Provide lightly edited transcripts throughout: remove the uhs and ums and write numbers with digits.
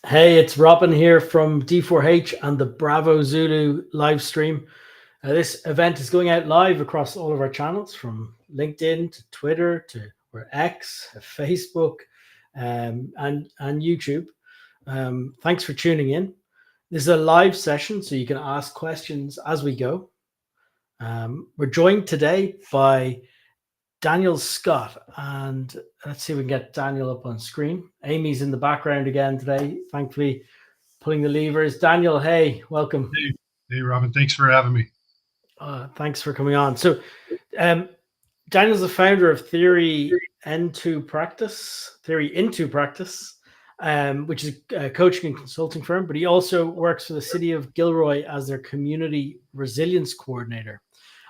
Hey, it's Robin here from D4H and the Bravo Zulu live stream. This event is going out live across all of our channels from LinkedIn to Twitter to X, Facebook, and YouTube. Thanks for tuning in. This is a live session, so you can ask questions as we go. We're joined today by Daniel Scott, and let's see if we can get Daniel up on screen. Amy's in the background again today, thankfully pulling the levers. Daniel, hey, welcome. Hey, Robin, thanks for having me. Thanks for coming on. So, Daniel's the founder of Theory into Practice, which is a coaching and consulting firm, but he also works for the City of Gilroy as their community resilience coordinator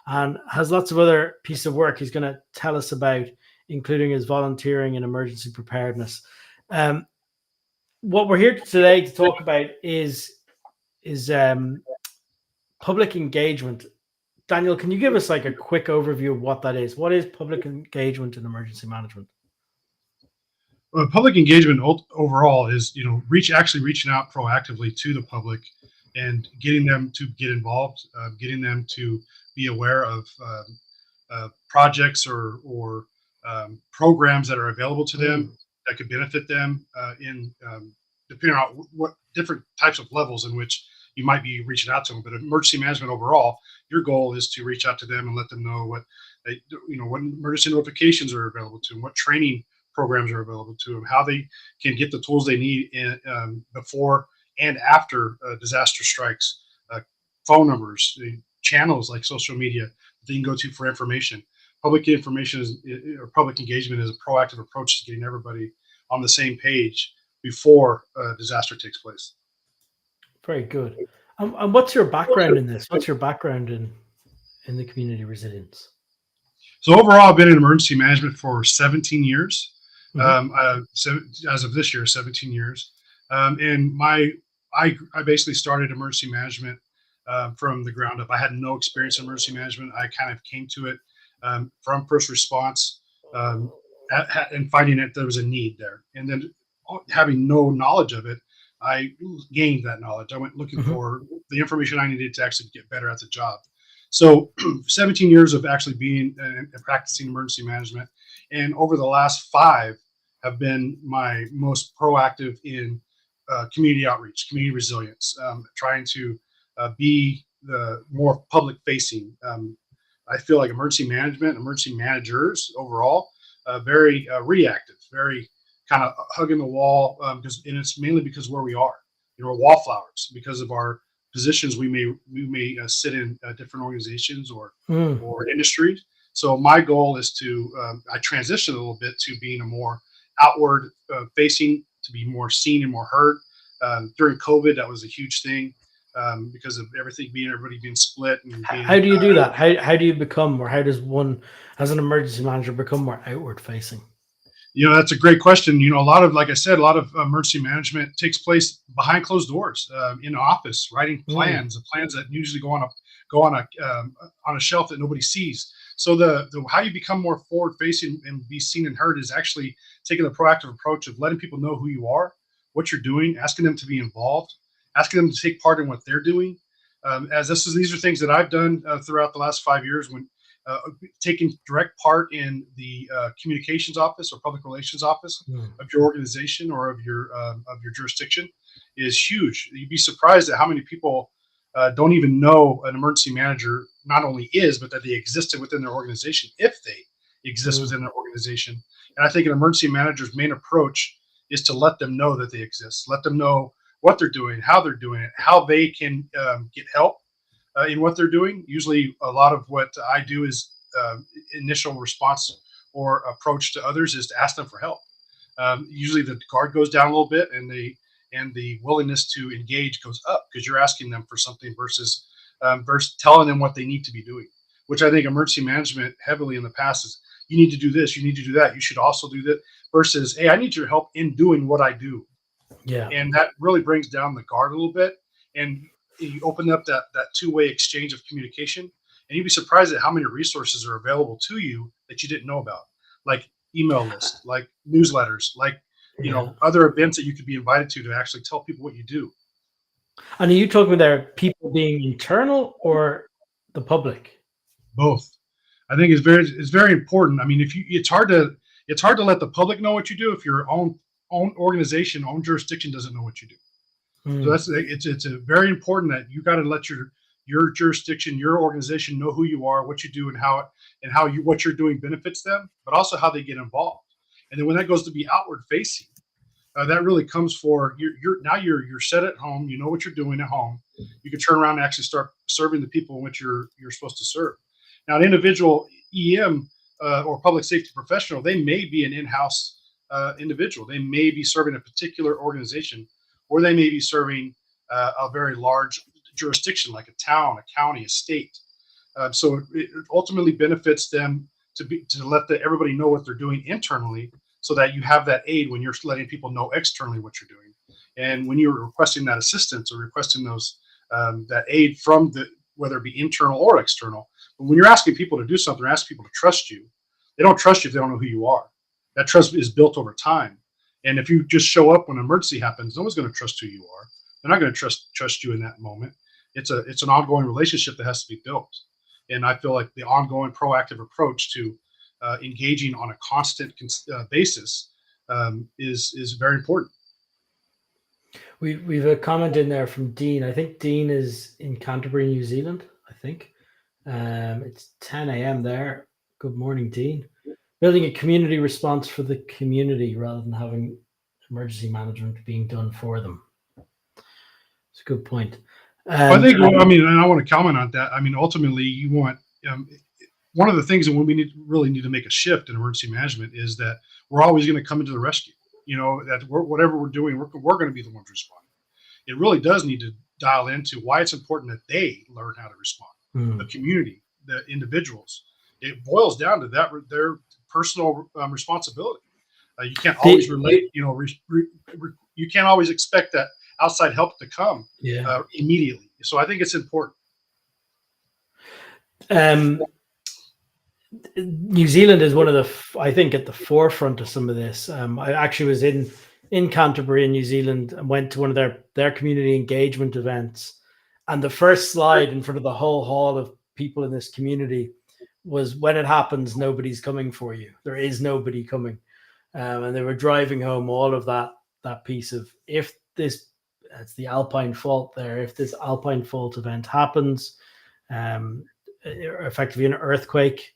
and has lots of other pieces of work he's going to tell us about, including his volunteering and emergency preparedness. What we're here today to talk about is public engagement. Daniel, can you give us like a quick overview of what that is? What is public engagement in emergency management? Well, public engagement overall is, actually reaching out proactively to the public and getting them to get involved, getting them to be aware of projects or programs that are available to them that could benefit them in depending on what different types of levels in which you might be reaching out to them. But emergency management overall, your goal is to reach out to them and let them know what what emergency notifications are available to them, what training programs are available to them, how they can get the tools they need before and after disaster strikes, phone numbers, channels like social media that they can go to for information. Public information or public engagement is a proactive approach to getting everybody on the same page before a disaster takes place. Very good. And what's your background in this? What's your background in the community resilience? So overall, I've been in emergency management for 17 years. So as of this year, 17 years. And I basically started emergency management from the ground up. I had no experience in emergency management. I kind of came to it from first response and finding that there was a need there. And then having no knowledge of it, I gained that knowledge. I went looking for the information I needed to actually get better at the job. So 17 years of actually being and practicing emergency management. And over the last 5 have been my most proactive in community outreach, community resilience, trying to be the more public facing. I feel like emergency management, emergency managers overall, very reactive, very kind of hugging the wall, and it's mainly because where we are, we're wallflowers because of our positions. We may sit in different organizations or industries. So my goal is to I transition a little bit to being a more outward facing, to be more seen and more heard. During COVID, that was a huge thing because of everybody being split. How do you do that? How do you become, or how does one as an emergency manager become more outward facing? That's a great question. A lot of, like I said, a lot of emergency management takes place behind closed doors, in the office, writing plans that usually go on a shelf that nobody sees. So the how you become more forward facing and be seen and heard is actually taking the proactive approach of letting people know who you are, what you're doing, asking them to be involved, asking them to take part in what they're doing. These are things that I've done throughout the last 5 years when taking direct part in the communications office or public relations office of your organization or of your jurisdiction is huge. You'd be surprised at how many people don't even know an emergency manager not only is, but that they existed within their organization if they exist within their organization. And I think an emergency manager's main approach is to let them know that they exist, let them know what they're doing, how they're doing it, how they can get help in what they're doing. Usually a lot of what I do is initial response or approach to others is to ask them for help. Usually the guard goes down a little bit and the willingness to engage goes up because you're asking them for something versus telling them what they need to be doing, which I think emergency management heavily in the past is you need to do this, you need to do that, you should also do that versus, hey, I need your help in doing what I do. Yeah. And that really brings down the guard a little bit. And you open up that two-way exchange of communication, and you'd be surprised at how many resources are available to you that you didn't know about, like email lists, like newsletters, like Yeah. other events that you could be invited to actually tell people what you do. And are you talking there people being internal or the public? Both. I think it's very important. I mean, if you it's hard to let the public know what you do if your own organization, own jurisdiction doesn't know what you do. So Mm, it's a very important that you got to let your jurisdiction, your organization know who you are, what you do, and how you what you're doing benefits them, but also how they get involved. And then when that goes to be outward facing, that really comes for you're set at home. You know what you're doing at home. You can turn around and actually start serving the people in which you're supposed to serve. Now, an individual EM or public safety professional, they may be an in-house individual. They may be serving a particular organization, or they may be serving a very large jurisdiction like a town, a county, a state. So it ultimately benefits them to let everybody know what they're doing internally, so that you have that aid when you're letting people know externally what you're doing, and when you're requesting that assistance or requesting those that aid from the whether it be internal or external. But when you're asking people to do something, or ask people to trust you, they don't trust you if they don't know who you are. That trust is built over time, and if you just show up when an emergency happens, no one's going to trust who you are. They're not going to trust you in that moment. It's an ongoing relationship that has to be built. And I feel like the ongoing proactive approach to engaging on a constant basis is very important. we've a comment in there from Dean. I think Dean is in Canterbury, New Zealand. I think it's 10 a.m. there. Good morning, Dean. Building a community response for the community rather than having emergency management being done for them. It's a good point. I think, well, I mean, and I want to comment on that. I mean, ultimately, you want um, one of the things that when we really need to make a shift in emergency management is that we're always going to come into the rescue. That whatever we're doing, we're going to be the ones responding. It really does need to dial into why it's important that they learn how to respond. The community, the individuals. It boils down to their personal responsibility. You can't always relate. You can't always expect that outside help to come immediately. So I think it's important. New Zealand is one of the, I think, at the forefront of some of this. I actually was in Canterbury in New Zealand and went to one of their community engagement events. And the first slide in front of the whole hall of people in this community was, when it happens, nobody's coming for you. There is nobody coming. And they were driving home all of that piece of, if this, it's the Alpine fault there, if this Alpine fault event happens, effectively an earthquake,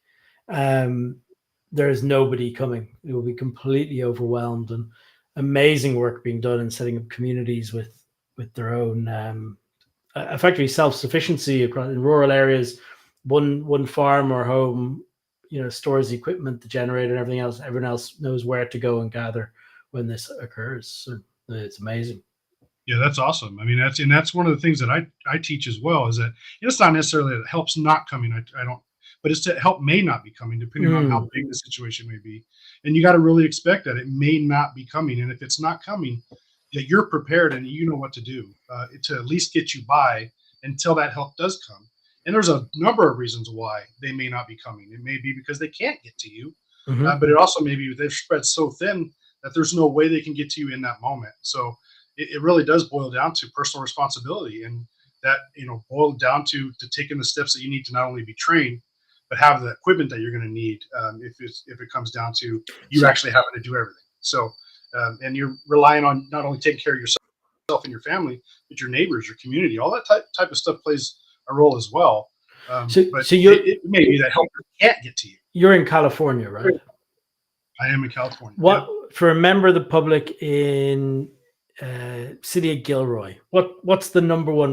there's nobody coming. It will be completely overwhelmed. And amazing work being done in setting up communities with their own effectively self-sufficiency across in rural areas. One farm or home, stores the equipment, the generator, and everything else. Everyone else knows where to go and gather when this occurs. So it's amazing. Yeah, that's awesome. I mean, that's one of the things that I teach as well, is that it's not necessarily that help's not coming. I don't, but it's that help may not be coming depending on how big the situation may be. And you got to really expect that it may not be coming. And if it's not coming, that you're prepared and you know what to do to at least get you by until that help does come. And there's a number of reasons why they may not be coming. It may be because they can't get to you, but it also may be they've spread so thin that there's no way they can get to you in that moment. So it really does boil down to personal responsibility, and that boiled down to taking the steps that you need to not only be trained, but have the equipment that you're going to need if it comes down to you actually having to do everything. So and you're relying on not only taking care of yourself and your family, but your neighbors, your community, all that type of stuff plays a role as well. So it may be that help can't get to you. You're in California, right? I am in California. What for a member of the public in city of Gilroy? What's the number one?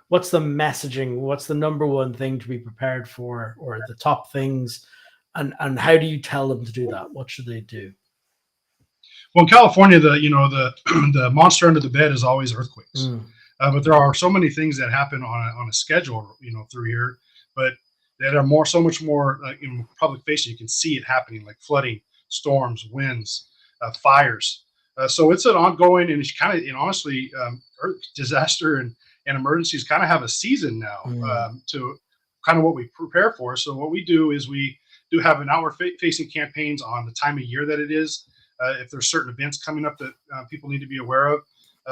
What's the messaging? What's the number one thing to be prepared for, or the top things, and how do you tell them to do that? What should they do? Well, in California, the monster under the bed is always earthquakes. But there are so many things that happen on a schedule, through here, but that are so much more public facing. You can see it happening, like flooding, storms, winds, fires. So it's an ongoing, and it's kind of, honestly, disaster and emergencies kind of have a season now to kind of what we prepare for. So what we do is we do have an outward facing campaigns on the time of year that it is. if there's certain events coming up that people need to be aware of.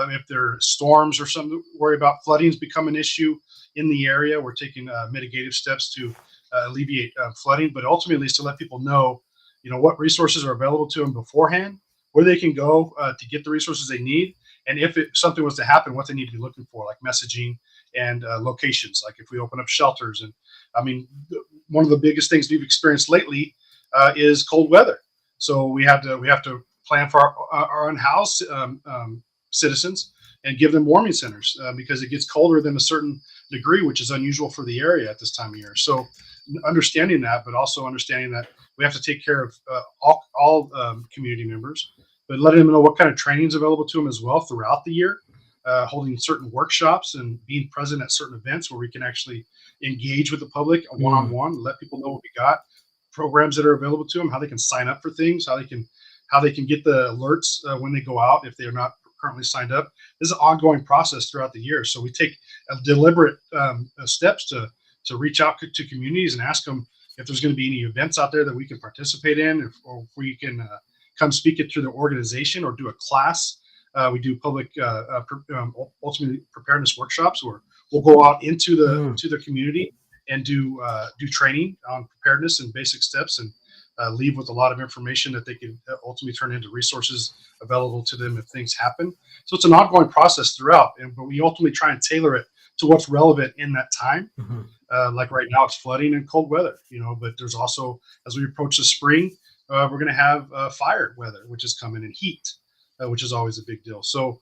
If there are storms or something to worry about, flooding's become an issue in the area. We're taking mitigative steps to alleviate flooding, but ultimately is to let people know, what resources are available to them beforehand, where they can go to get the resources they need, and if something was to happen, what they need to be looking for, like messaging and locations. Like if we open up shelters, and I mean, one of the biggest things we've experienced lately is cold weather. So we have to plan for our unhoused citizens and give them warming centers because it gets colder than a certain degree, which is unusual for the area at this time of year. So understanding that, but also understanding that we have to take care of all community members, but letting them know what kind of training is available to them as well throughout the year, holding certain workshops and being present at certain events where we can actually engage with the public one-on-one, let people know what we got, programs that are available to them, how they can sign up for things, how they can get the alerts when they go out if they're not currently signed up. This is an ongoing process throughout the year. So we take deliberate steps to reach out to communities and ask them if there's going to be any events out there that we can participate in, or if we can come speak it through the organization or do a class. We do public, ultimately preparedness workshops where we'll go out into the community and do training on preparedness and basic steps, and leave with a lot of information that they can ultimately turn into resources available to them if things happen. So it's an ongoing process throughout, but we ultimately try and tailor it to what's relevant in that time. Like right now, it's flooding and cold weather, but there's also, as we approach the spring, we're going to have fire weather, which is coming, and heat, which is always a big deal. So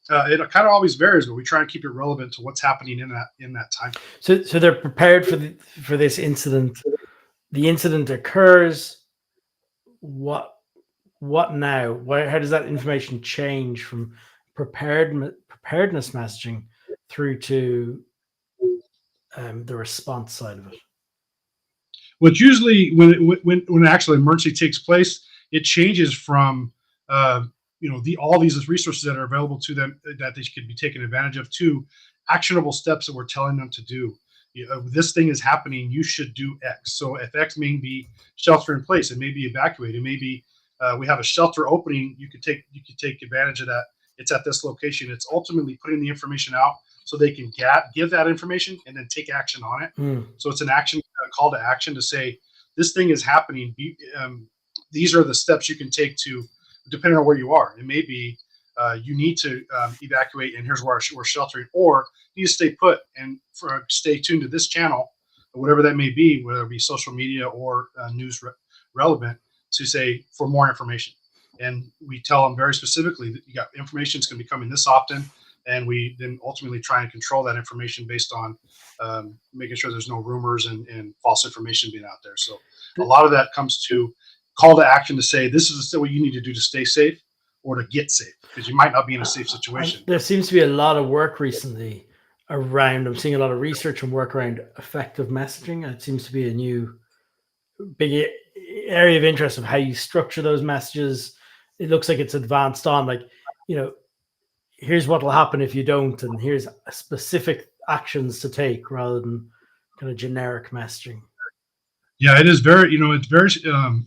it kind of always varies, but we try and keep it relevant to what's happening in that time. So they're prepared for this incident. The incident occurs. What now? How does that information change from preparedness messaging through to the response side of it? Well, it's usually when actually emergency takes place, it changes from all these resources that are available to them that they could be taken advantage of to actionable steps that we're telling them to do. This thing is happening, you should do X. So if X may be shelter in place, it may be evacuate, it may be we have a shelter opening, you could take advantage of that. It's at this location. It's ultimately putting the information out so they can give that information and then take action on it. So it's an action call to action to say, this thing is happening. These are the steps you can take to, depending on where you are. It may be you need to evacuate, and here's where we're sheltering, or you need to stay put and stay tuned to this channel, whatever that may be, whether it be social media or news relevant, to say for more information. And we tell them very specifically that you got information that's going to be coming this often, and we then ultimately try and control that information based on making sure there's no rumors and false information being out there. So a lot of that comes to call to action to say, this is what you need to do to stay safe or to get safe, because you might not be in a safe situation. There seems to be a lot of work recently around, I'm seeing a lot of research and work around effective messaging. It seems to be a new big area of interest of how you structure those messages. It looks like it's advanced on, like, here's what will happen if you don't, and here's specific actions to take, rather than kind of generic messaging. Yeah, it is very, it's very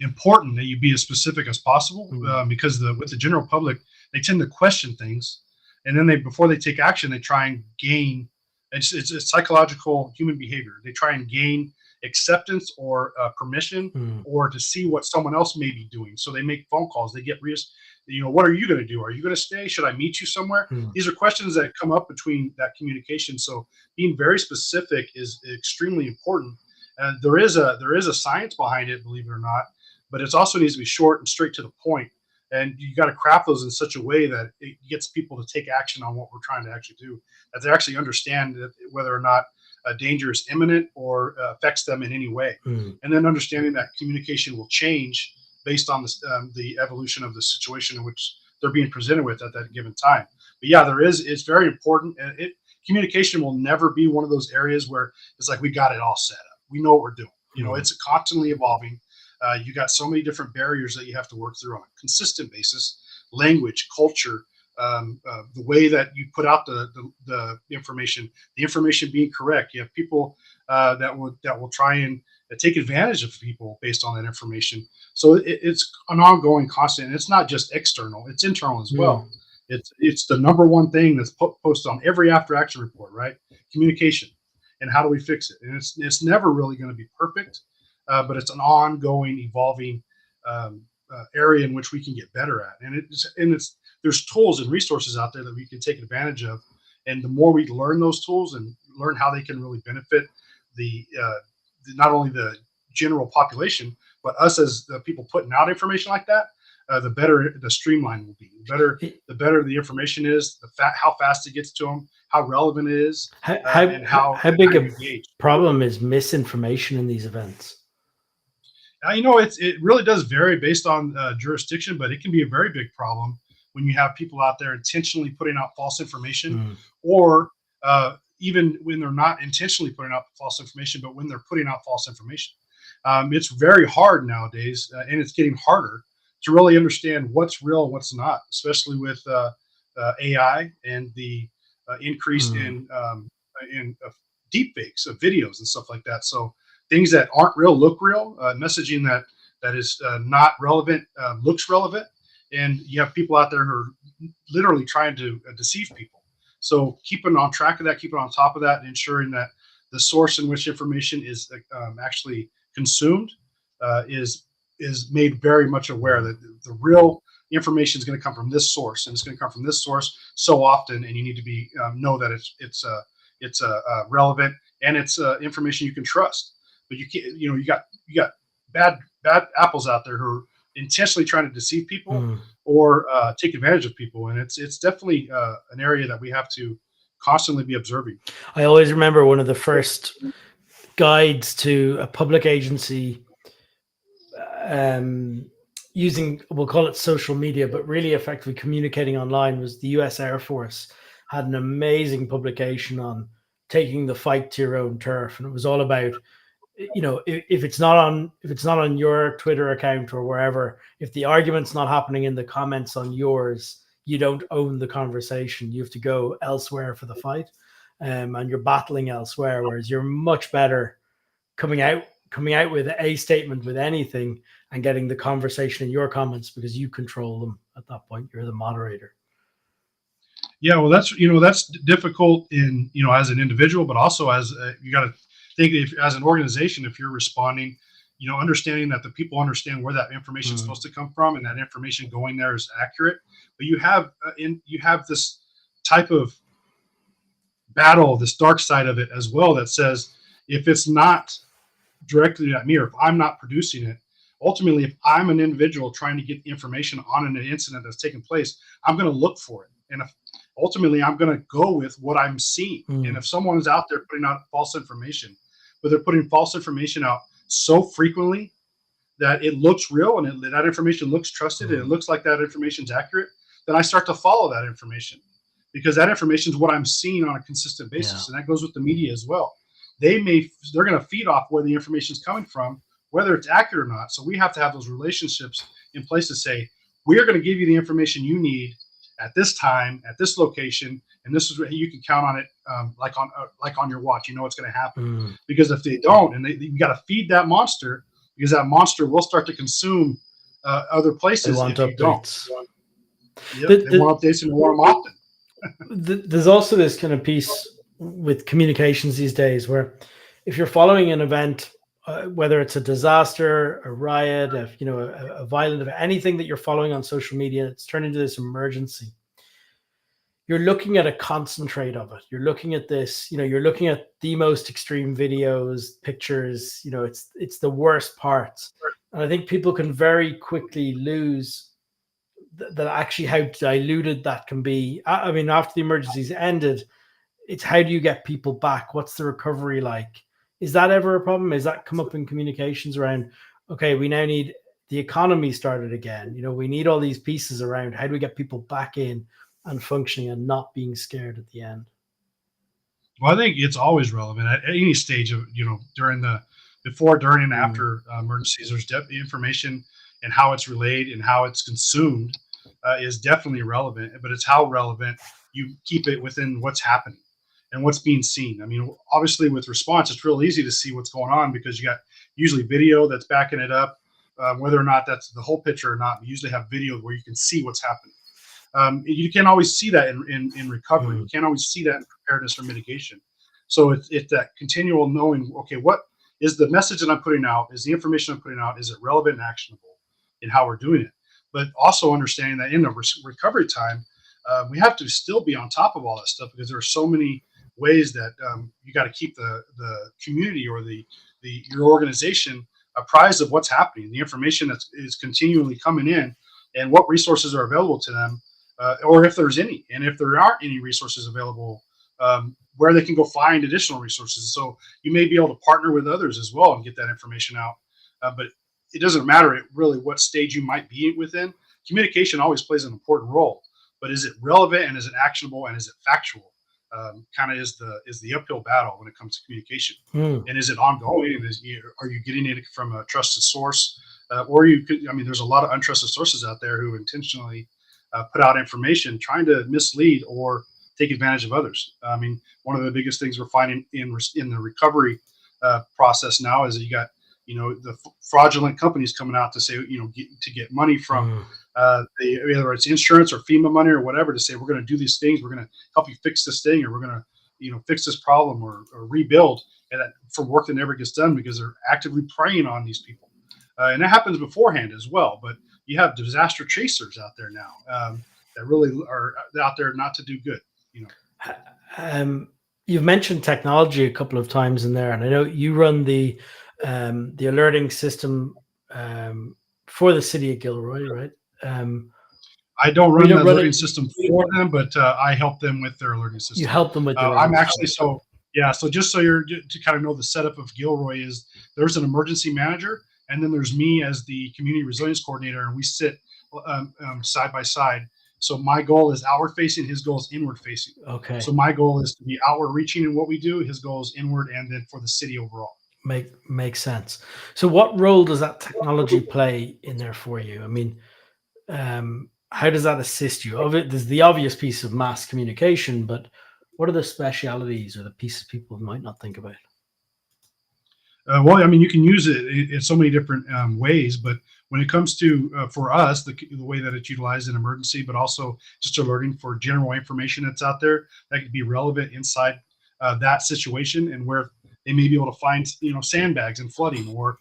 important that you be as specific as possible, because with the general public, they tend to question things, and then before they take action, they try and gain. It's psychological human behavior. They try and gain acceptance or permission, or to see what someone else may be doing. So they make phone calls. They get what are you going to do? Are you going to stay? Should I meet you somewhere? These are questions that come up between that communication. So being very specific is extremely important. And there is a science behind it, believe it or not, but it also needs to be short and straight to the point. And you got to craft those in such a way that it gets people to take action on what we're trying to actually do, that they actually understand that whether or not a danger is imminent or affects them in any way. And then understanding that communication will change based on the evolution of the situation in which they're being presented with at that given time. But yeah, it's very important. And communication will never be one of those areas where it's like, we got it all set up. We know what we're doing. It's constantly evolving. You got so many different barriers that you have to work through on a consistent basis: language, culture, the way that you put out the information being correct. You have people that will try and take advantage of people based on that information. So it's an ongoing constant. And it's not just external; it's internal as well. Mm. It's the number one thing that's posted on every after action report, right? Communication, and how do we fix it? And it's never really going to be perfect, but it's an ongoing, evolving area in which we can get better at. And it's there's tools and resources out there that we can take advantage of. And the more we learn those tools and learn how they can really benefit not only the general population, but us as the people putting out information like that, the better the streamline will be. The better the information is, how fast it gets to them, how relevant it is, and how big you a engage. problem is misinformation in these events? It really does vary based on jurisdiction, but it can be a very big problem when you have people out there intentionally putting out false information, or even when they're not intentionally putting out false information, but when they're putting out false information. It's very hard nowadays, and it's getting harder to really understand what's real and what's not, especially with AI and the increase in deep fakes of videos and stuff like that. So things that aren't real look real. Messaging that is not relevant looks relevant, and you have people out there who are literally trying to deceive people. So keeping on track of that, keeping on top of that, and ensuring that the source in which information is actually consumed is made very much aware that the real information is going to come from this source, and it's going to come from this source so often, and you need to be know that it's relevant, and it's information you can trust. But you can't, you got bad apples out there who are intentionally trying to deceive people or take advantage of people, and it's definitely an area that we have to constantly be observing. I always remember one of the first guides to a public agency using, we'll call it social media, but really effectively communicating online, was the US Air Force had an amazing publication on taking the fight to your own turf. And it was all about, if it's not on your Twitter account or wherever, if the argument's not happening in the comments on yours, you don't own the conversation. You have to go elsewhere for the fight, and you're battling elsewhere. Whereas you're much better coming out with a statement with anything and getting the conversation in your comments, because you control them at that point. You're the moderator. Yeah, well, that's difficult in as an individual, but also as you got to think, if as an organization, if you're responding, understanding that the people understand where that information is supposed to come from, and that information going there is accurate. But you have this type of battle, this dark side of it as well, that says if it's not directly at me, or if I'm not producing it, ultimately, if I'm an individual trying to get information on an incident that's taken place, I'm going to look for it. And ultimately, I'm going to go with what I'm seeing. And if someone is out there putting out false information, but they're putting false information out so frequently that it looks real, and that information looks trusted, and it looks like that information is accurate, then I start to follow that information, because that information is what I'm seeing on a consistent basis. And that goes with the media as well. They're going to feed off where the information is coming from, whether it's accurate or not. So we have to have those relationships in place to say, we're going to give you the information you need at this time, at this location, and this is where you can count on it, like on your watch. What's going to happen. Because if they don't, and you got to feed that monster, because that monster will start to consume other places if you don't. They want updates, and they want them often. There's also this kind of piece with communications these days where, if you're following an event, whether it's a disaster, a riot, a violent event, anything that you're following on social media, it's turned into this emergency. You're looking at a concentrate of it. You're looking at this, you're looking at the most extreme videos, pictures, it's the worst parts. And I think people can very quickly lose that actually how diluted that can be. I mean, after the emergencies ended, it's how do you get people back? What's the recovery like? Is that ever a problem? Is that come up in communications around, okay, we now need the economy started again. We need all these pieces around. How do we get people back in and functioning and not being scared at the end? Well, I think it's always relevant at any stage of, before, during, and after emergencies. There's information, and how it's relayed and how it's consumed is definitely relevant, but it's how relevant you keep it within what's happening and what's being seen. I mean, obviously with response, it's real easy to see what's going on, because you got usually video that's backing it up. Whether or not that's the whole picture or not, we usually have video where you can see what's happening. You can't always see that in recovery. You can't always see that in preparedness or mitigation. So it's that continual knowing, okay, what is the message that I'm putting out? Is the information I'm putting out, is it relevant and actionable in how we're doing it? But also understanding that in the recovery time, we have to still be on top of all that stuff, because there are so many ways that you got to keep the community or your organization apprised of what's happening, the information that is continually coming in, and what resources are available to them, or if there's any, and if there aren't any resources available, where they can go find additional resources. So you may be able to partner with others as well and get that information out. But it doesn't matter really what stage you might be within. Communication always plays an important role, but is it relevant, and is it actionable, and is it factual? Kind of is the uphill battle when it comes to communication. And is it ongoing? And are you getting it from a trusted source, or you could? I mean, there's a lot of untrusted sources out there who intentionally put out information trying to mislead or take advantage of others. I mean, one of the biggest things we're finding in the recovery process now is that you got the fraudulent companies coming out to say to get money from whether it's insurance or FEMA money or whatever, to say we're going to do these things, we're going to help you fix this thing, or we're going to fix this problem or rebuild, and that for work that never gets done because they're actively preying on these people. And that happens beforehand as well, but you have disaster chasers out there now that really are out there not to do good. You've mentioned technology a couple of times in there, and I know you run the alerting system for the city of Gilroy, right? I don't run the alerting system for them, but I help them with their alerting system. You help them with their I'm actually so just so you're to kind of know the setup of Gilroy is there's an emergency manager, and then there's me as the community resilience coordinator, and we sit side by side. So my goal is outward facing, his goal is inward facing. Okay. So my goal is to be outward reaching in what we do. His goal is inward, and then for the city overall. Makes sense. So what role does that technology play in there for you? I mean, how does that assist you? There's the obvious piece of mass communication, but what are the specialities or the pieces people might not think about? Well, I mean, you can use it in so many different ways, but when it comes to, for us, the way that it's utilized in emergency, but also just alerting for general information that's out there that could be relevant inside that situation, and where they may be able to find, sandbags in flooding, or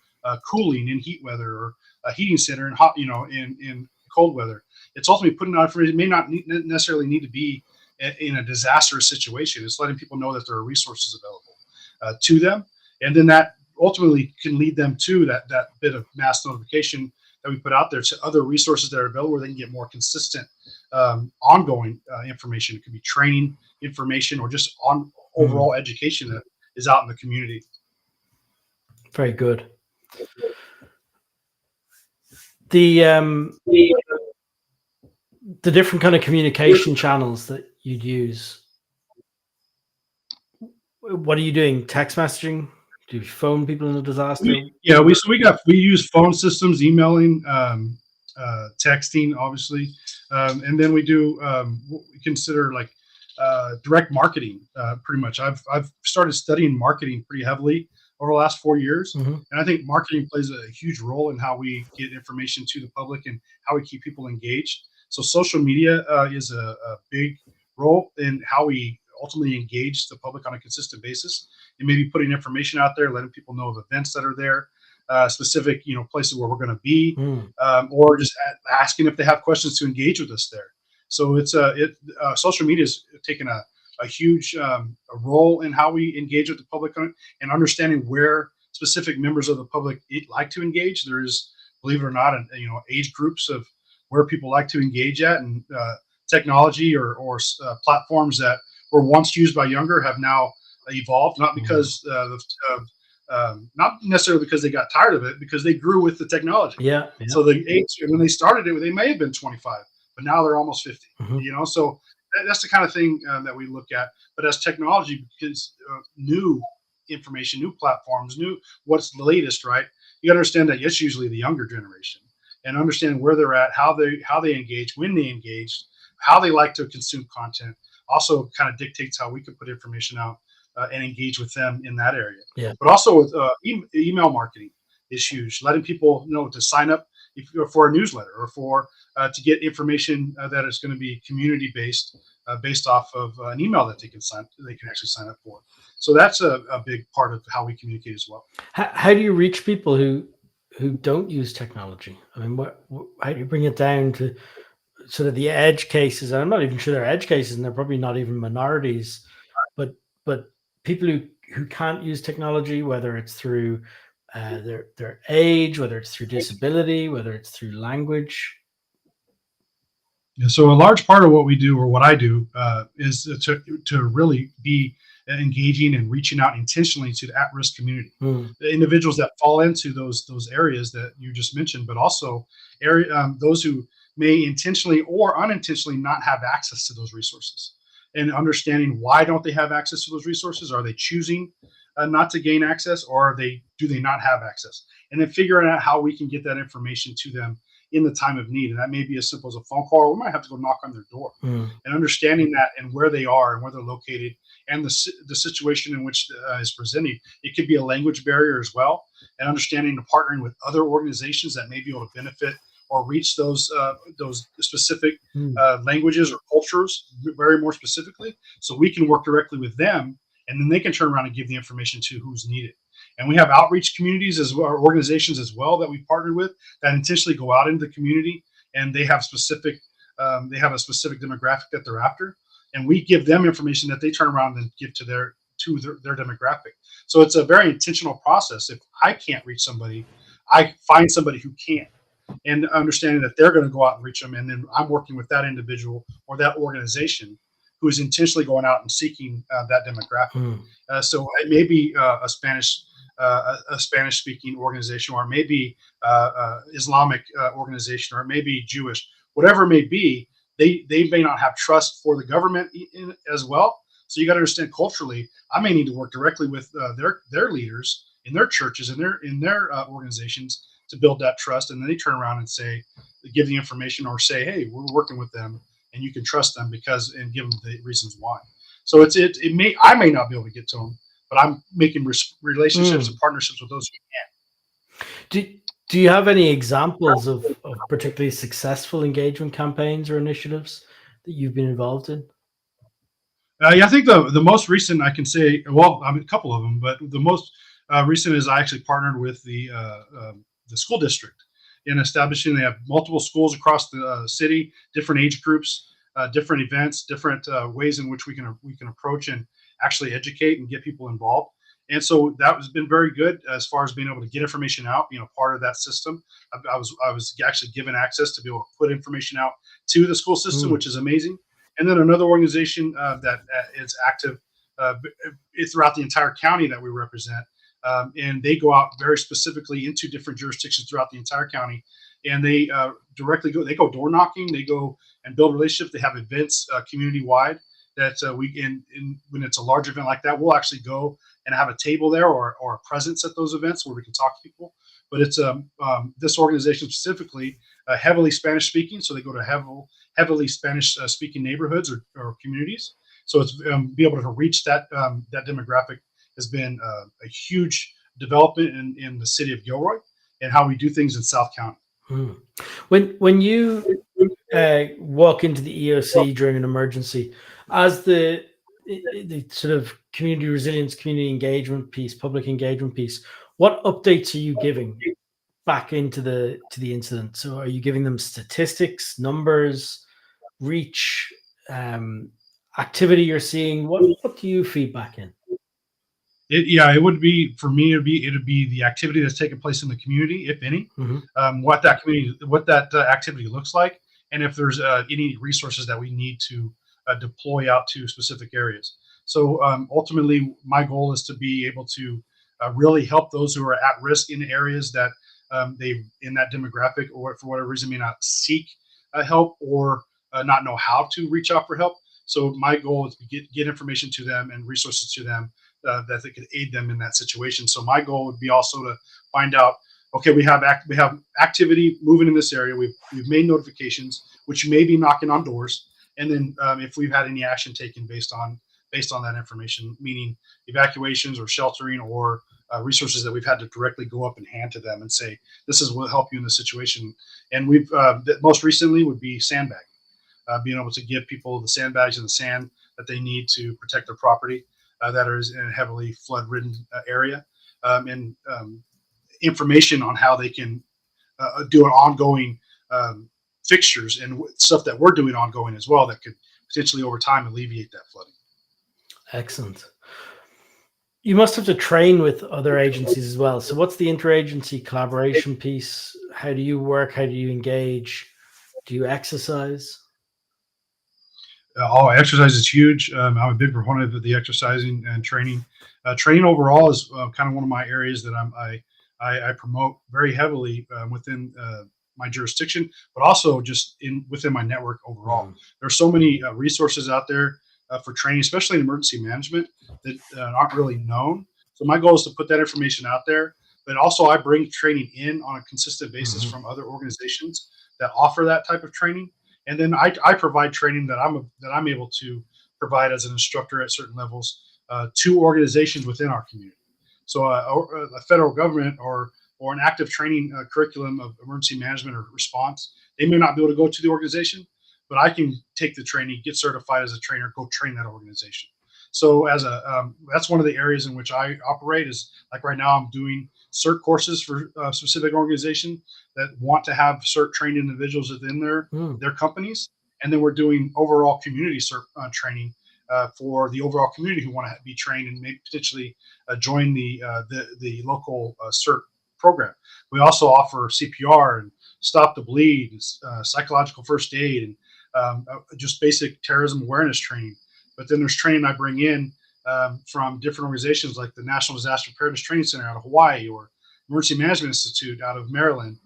cooling in heat weather, or a heating center in hot, in cold weather. It's ultimately putting out information. It may not necessarily need to be in a disastrous situation. It's letting people know that there are resources available to them, and then that ultimately can lead them to that bit of mass notification that we put out there to other resources that are available, where they can get more consistent, ongoing information. It could be training information, or just on overall education that is out in the community. Very good. The different kind of communication channels that you'd use. What are you doing? Text messaging? Do you phone people in a disaster? We use phone systems, emailing, texting, obviously, and then we do what we consider like direct marketing. Pretty much, I've started studying marketing pretty heavily over the last 4 years, and I think marketing plays a huge role in how we get information to the public and how we keep people engaged. So social media is a big role in how we ultimately engage the public on a consistent basis, and maybe putting information out there, letting people know of events that are there, specific places where we're going to be, or just asking if they have questions to engage with us there. So it's social media is taking a huge role in how we engage with the public, and understanding where specific members of the public like to engage. There is, believe it or not, age groups of where people like to engage at, and technology or platforms that were once used by younger have now evolved, not because not necessarily because they got tired of it, because they grew with the technology. Yeah. So the age when they started it, they may have been 25, but now they're almost 50. So that's the kind of thing that we look at. But as technology becomes new information, new platforms, what's the latest, right? You got to understand that it's usually the younger generation, and understand where they're at, how they engage, when they engage, how they like to consume content. Also, kind of dictates how we can put information out and engage with them in that area. Yeah. But also with email marketing. is huge. Letting people know to sign up for a newsletter or for to get information that is going to be community based, based off of an email that they can actually sign up for. So that's a big part of how we communicate as well. How do you reach people who don't use technology? I mean, how do you bring it down to sort of the edge cases? I'm not even sure they're edge cases, and they're probably not even minorities, but people who can't use technology, whether it's through their age, whether it's through disability, whether it's through language. Yeah, so a large part of what we do, or what I do, is to really be engaging and reaching out intentionally to the at-risk community, the individuals that fall into those areas that you just mentioned, but also those who may intentionally or unintentionally not have access to those resources, and understanding why don't they have access to those resources? Are they choosing not to gain access, or do they not have access? And then figuring out how we can get that information to them in the time of need. And that may be as simple as a phone call, or we might have to go knock on their door. And understanding that and where they are and where they're located and the situation in which is presenting. It could be a language barrier as well, and understanding and partnering with other organizations that may be able to benefit or reach those specific languages or cultures very more specifically, so we can work directly with them, and then they can turn around and give the information to who's needed. And we have outreach communities as well, or organizations as well, that we partner with that intentionally go out into the community, and they have a specific demographic that they're after, and we give them information that they turn around and give to their demographic. So it's a very intentional process. If I can't reach somebody, I find somebody who can, and understanding that they're going to go out and reach them, and then I'm working with that individual or that organization who is intentionally going out and seeking that demographic. So it may be a Spanish-speaking organization, or maybe Islamic organization, or maybe Jewish, whatever it may be. They may not have trust for the government as well. So you got to understand, culturally, I may need to work directly with their leaders in their churches and in their organizations to build that trust, and then they turn around and give the information, or say, hey, we're working with them and you can trust them because, and give them the reasons why. So I may not be able to get to them, but I'm making relationships and partnerships with those who can. Do you have any examples of particularly successful engagement campaigns or initiatives that you've been involved in? Yeah, I think the most recent I can say, well, I mean, a couple of them, but the most recent is I actually partnered with the school district in establishing. They have multiple schools across the city, different age groups, different events, different ways in which we can approach and actually educate and get people involved. And so that has been very good as far as being able to get information out. Part of that system, I was actually given access to be able to put information out to the school system, which is amazing. And then another organization that is active throughout the entire county that we represent, and they go out very specifically into different jurisdictions throughout the entire county, and they go door knocking, they go and build relationships. They have events community wide that when it's a large event like that, we'll actually go and have a table there, or a presence at those events where we can talk to people. But it's this organization specifically heavily Spanish speaking, so they go to heavily Spanish speaking neighborhoods or communities. So it's be able to reach that demographic has been a huge development in the city of Gilroy, and how we do things in South County. When you walk into the EOC during an emergency, as the sort of community resilience, community engagement piece, public engagement piece, what updates are you giving back into the incident? So are you giving them statistics, numbers, reach, activity you're seeing? What do you feed back in? It would be, for me, it'd be the activity that's taking place in the community, if any, what that activity looks like, and if there's any resources that we need to deploy out to specific areas. So ultimately, my goal is to be able to really help those who are at risk in areas that they, in that demographic, or for whatever reason may not seek help, or not know how to reach out for help. So my goal is to get information to them and resources to them that they could aid them in that situation. So my goal would be also to find out, okay, we have activity moving in this area. We've made notifications, which may be knocking on doors, and then if we've had any action taken based on that information, meaning evacuations or sheltering, or resources that we've had to directly go up and hand to them and say, this is what will help you in this situation. And most recently would be sandbag, being able to give people the sandbags and the sand that they need to protect their property that is in a heavily flood-ridden area, and information on how they can do an ongoing fixtures and stuff that we're doing ongoing as well that could potentially over time alleviate that flooding. Excellent. You must have to train with other agencies as well. So what's the interagency collaboration piece? How do you work? How do you engage? Do you exercise? Exercise is huge. I'm a big proponent of the exercising and training. Training overall is kind of one of my areas that I promote very heavily within my jurisdiction, but also just within my network overall. There's so many resources out there for training, especially in emergency management, that aren't really known. So my goal is to put that information out there, but also I bring training in on a consistent basis from other organizations that offer that type of training. And then I provide training that I'm able to provide as an instructor at certain levels to organizations within our community. So a federal government or an active training curriculum of emergency management or response, they may not be able to go to the organization, but I can take the training, get certified as a trainer, go train that organization. So that's one of the areas in which I operate. Is like right now I'm doing CERT courses for specific organizations that want to have CERT trained individuals within their companies, and then we're doing overall community CERT training for the overall community who want to be trained and maybe potentially join the local CERT program. We also offer CPR and stop the bleed, psychological first aid, and just basic terrorism awareness training. But then there's training I bring in from different organizations like the National Disaster Preparedness Training Center out of Hawaii, or Emergency Management Institute out of Maryland,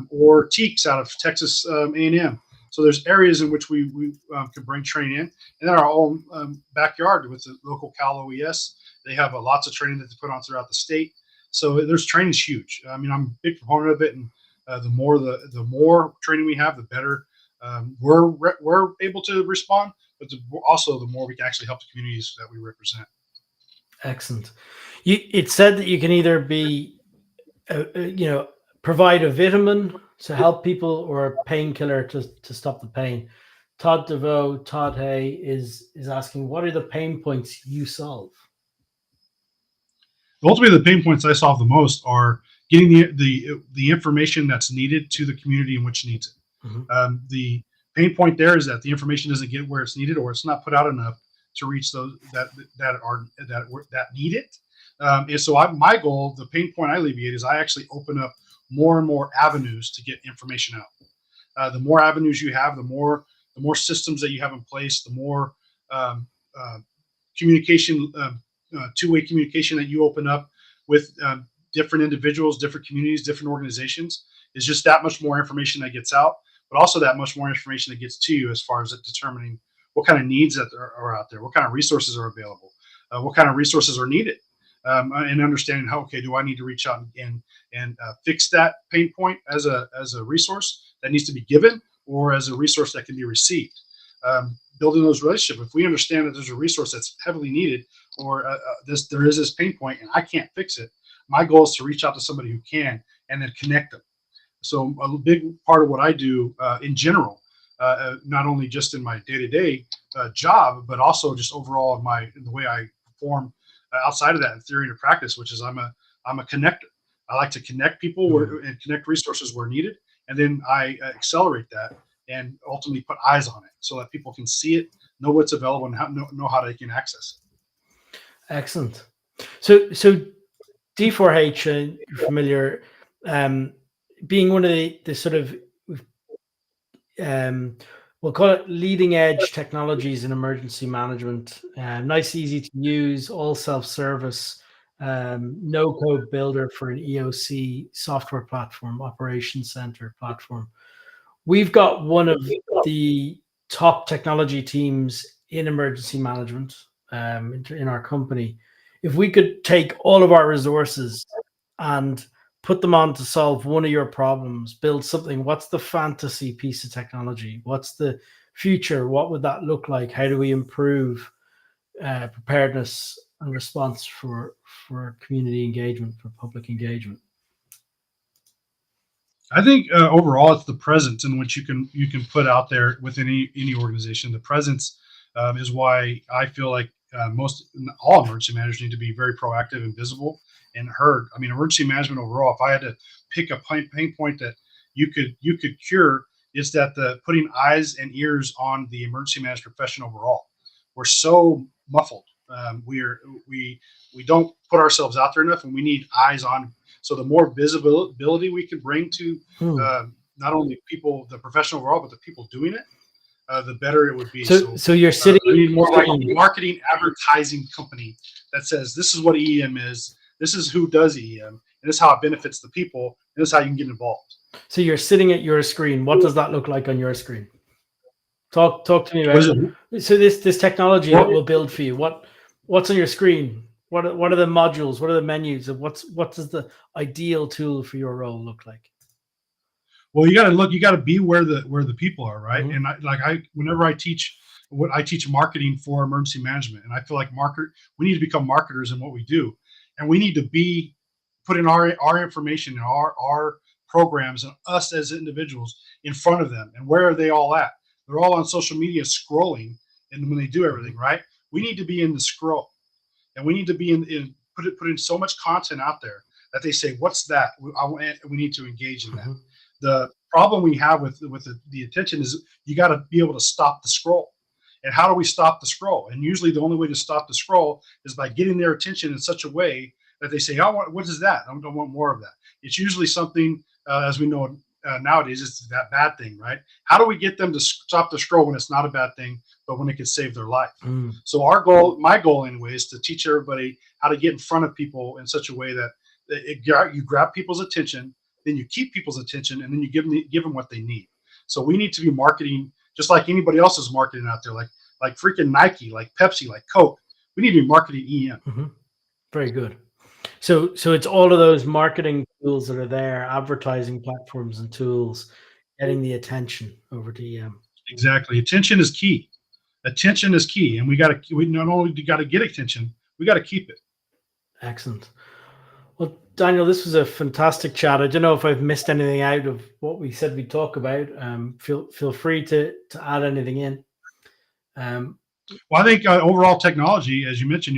or TEACS out of Texas A&M. So there's areas in which we can bring training in. And then our own backyard with the local Cal OES, they have lots of training that they put on throughout the state. So there's training is huge. I mean, I'm a big proponent of it, and the more training we have, the better we're able to respond. But also the more we can actually help the communities that we represent. Excellent. It said that you can either be, provide a vitamin to help people or a painkiller to stop the pain. Todd DeVoe, Todd Hay is asking, what are the pain points you solve? Ultimately, the pain points I solve the most are getting the information that's needed to the community in which needs it. The pain point there is that the information doesn't get where it's needed, or it's not put out enough to reach those that need it. And so my goal, the pain point I alleviate, is I actually open up more and more avenues to get information out. The more avenues you have, the more systems that you have in place, the more communication, two-way communication that you open up with different individuals, different communities, different organizations, is just that much more information that gets out, but also that much more information that gets to you as far as determining what kind of needs that are out there, what kind of resources are available, what kind of resources are needed, and understanding how, okay, do I need to reach out and fix that pain point as a resource that needs to be given, or as a resource that can be received. Building those relationships. If we understand that there's a resource that's heavily needed, or there is this pain point and I can't fix it, my goal is to reach out to somebody who can and then connect them. So a big part of what I do in general, not only just in my day-to-day job, but also just overall in the way I perform outside of that in theory and practice, which is I'm a connector. I like to connect people and connect resources where needed, and then I accelerate that and ultimately put eyes on it so that people can see it, know what's available, and know how they can access it. Excellent. So D4H, you're familiar, being one of the sort of, we'll call it leading edge technologies in emergency management. Nice, easy to use, all self-service, no code builder for an EOC software platform, operations center platform. We've got one of the top technology teams in emergency management in our company. If we could take all of our resources and put them on to solve one of your problems, build something, what's the fantasy piece of technology? What's the future? What would that look like? How do we improve preparedness and response for community engagement, for public engagement? I think overall, it's the presence in which you can put out there within any organization. The presence is why I feel like all emergency managers need to be very proactive and visible and heard. I mean, emergency management overall. If I had to pick a pain point that you could cure, is that the putting eyes and ears on the emergency management profession overall. We're so muffled. We don't put ourselves out there enough, and we need eyes on. So the more visibility we can bring to not only people, the professional overall, but the people doing it, the better it would be. So you're sitting. We need more like a marketing advertising company that says this is what EEM is, this is who does EEM, and this is how it benefits the people, and this is how you can get involved. So you're sitting at your screen. What does that look like on your screen? Talk to me about it. So this technology that we'll build for you. What's on your screen? What are the modules? What are the menus? And what does the ideal tool for your role look like? Well, you got to be where the people are, right? Mm-hmm. And whenever I teach marketing for emergency management, and I feel like we need to become marketers in what we do, and we need to be putting our information and our programs and us as individuals in front of them. And where are they all at? They're all on social media scrolling, and when they do everything, right? We need to be in the scroll, and we need to be putting so much content out there that they say, "What's that?" We need to engage in that. Mm-hmm. The problem we have with the attention is you got to be able to stop the scroll. And how do we stop the scroll? And usually the only way to stop the scroll is by getting their attention in such a way that they say, "Oh, what is that? I don't want more of that." It's usually something, as we know nowadays, it's that bad thing, right? How do we get them to stop the scroll when it's not a bad thing, but when it could save their life? So my goal anyway, is to teach everybody how to get in front of people in such a way that you grab people's attention, then you keep people's attention, and then you give them what they need. So we need to be marketing just like anybody else is marketing out there, like freaking Nike, like Pepsi, like Coke. We need to be marketing EM. Mm-hmm. Very good. So it's all of those marketing tools that are there, advertising platforms and tools, getting the attention over to EM. Exactly. Attention is key. Attention is key, and we not only got to get attention, we got to keep it. Excellent. Well, Daniel, this was a fantastic chat. I don't know if I've missed anything out of what we said we'd talk about. Feel free to add anything in. Well, I think overall technology, as you mentioned,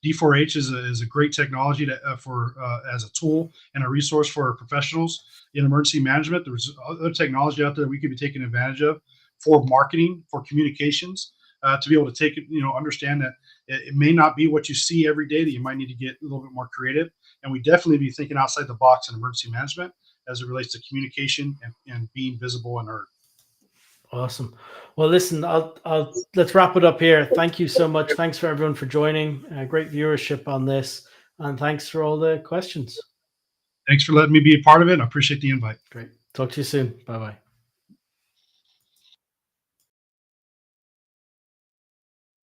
D4H is a great technology as a tool and a resource for professionals in emergency management. There's other technology out there we could be taking advantage of for marketing, for communications, to be able to take it, understand that it may not be what you see every day, that you might need to get a little bit more creative. And we definitely be thinking outside the box in emergency management as it relates to communication and being visible and heard. Awesome. Well, listen, let's wrap it up here. Thank you so much. Thanks for everyone for joining. Great viewership on this, and thanks for all the questions. Thanks for letting me be a part of it. I appreciate the invite. Great. Talk to you soon. Bye-bye.